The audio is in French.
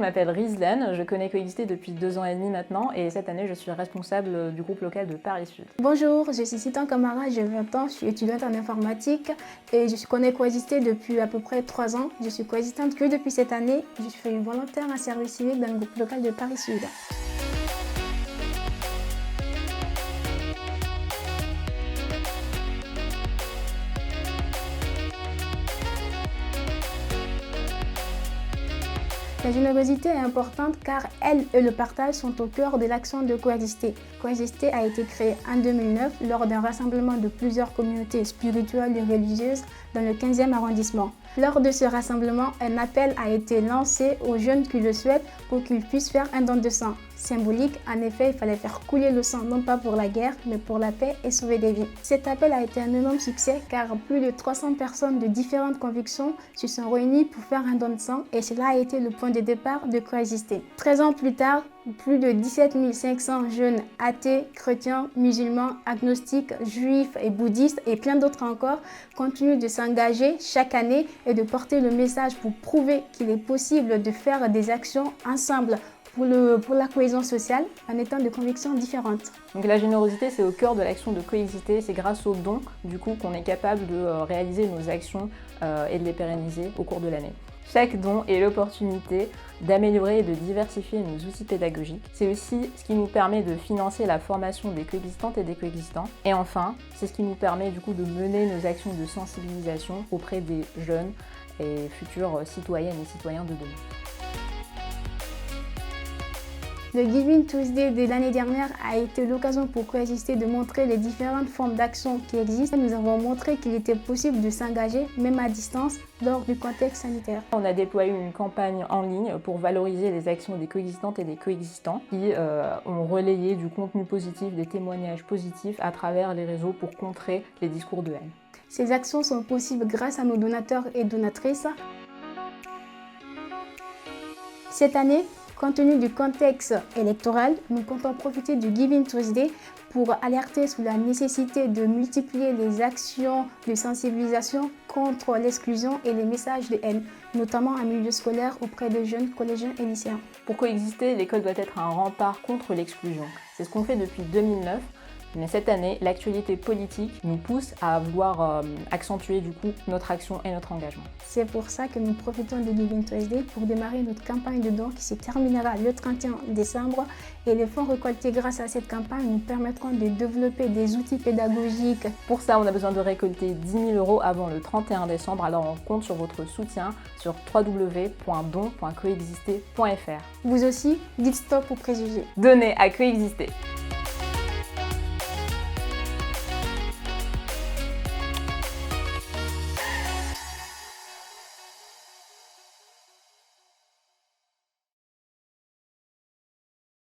Je m'appelle Rizlan, je connais Coexister depuis 2 ans et demi maintenant et cette année je suis responsable du groupe local de Paris Sud. Bonjour, je suis Citan Camara, j'ai 20 ans, je suis étudiante en informatique et je connais Coexister depuis à peu près 3 ans. Je suis coexistante que depuis cette année. Je suis volontaire en service civique dans le groupe local de Paris Sud. La générosité est importante car elle et le partage sont au cœur de l'action de Coexister. Coexister a été créé en 2009 lors d'un rassemblement de plusieurs communautés spirituelles et religieuses dans le 15e arrondissement. Lors de ce rassemblement, un appel a été lancé aux jeunes qui le souhaitent pour qu'ils puissent faire un don de sang. Symbolique, en effet, il fallait faire couler le sang non pas pour la guerre, mais pour la paix et sauver des vies. Cet appel a été un énorme succès car plus de 300 personnes de différentes convictions se sont réunies pour faire un don de sang et cela a été le point de départ de Coexister. 13 ans plus tard, plus de 17 500 jeunes athées, chrétiens, musulmans, agnostiques, juifs et bouddhistes et plein d'autres encore continuent de s'engager chaque année et de porter le message pour prouver qu'il est possible de faire des actions ensemble pour la cohésion sociale en étant de convictions différentes. Donc la générosité c'est au cœur de l'action de Coexister, c'est grâce aux dons du coup qu'on est capable de réaliser nos actions et de les pérenniser au cours de l'année. Chaque don est l'opportunité d'améliorer et de diversifier nos outils pédagogiques. C'est aussi ce qui nous permet de financer la formation des coexistantes et des coexistants. Et enfin, c'est ce qui nous permet du coup de mener nos actions de sensibilisation auprès des jeunes et futurs citoyennes et citoyens de demain. Le Giving Tuesday de l'année dernière a été l'occasion pour Coexister de montrer les différentes formes d'action qui existent. Nous avons montré qu'il était possible de s'engager, même à distance, lors du contexte sanitaire. On a déployé une campagne en ligne pour valoriser les actions des coexistantes et des coexistants qui ont relayé du contenu positif, des témoignages positifs à travers les réseaux pour contrer les discours de haine. Ces actions sont possibles grâce à nos donateurs et donatrices. Cette année, compte tenu du contexte électoral, nous comptons profiter du Giving Tuesday pour alerter sur la nécessité de multiplier les actions de sensibilisation contre l'exclusion et les messages de haine, notamment en milieu scolaire auprès des jeunes collégiens et lycéens. Pour coexister, l'école doit être un rempart contre l'exclusion. C'est ce qu'on fait depuis 2009. Mais cette année, l'actualité politique nous pousse à vouloir accentuer du coup notre action et notre engagement. C'est pour ça que nous profitons de Giving Tuesday pour démarrer notre campagne de dons qui se terminera le 31 décembre. Et les fonds récoltés grâce à cette campagne nous permettront de développer des outils pédagogiques. Pour ça, on a besoin de récolter 10 000 € avant le 31 décembre. Alors on compte sur votre soutien sur www.don.coexister.fr. Vous aussi, dites stop aux préjugés. Donnez à Coexister.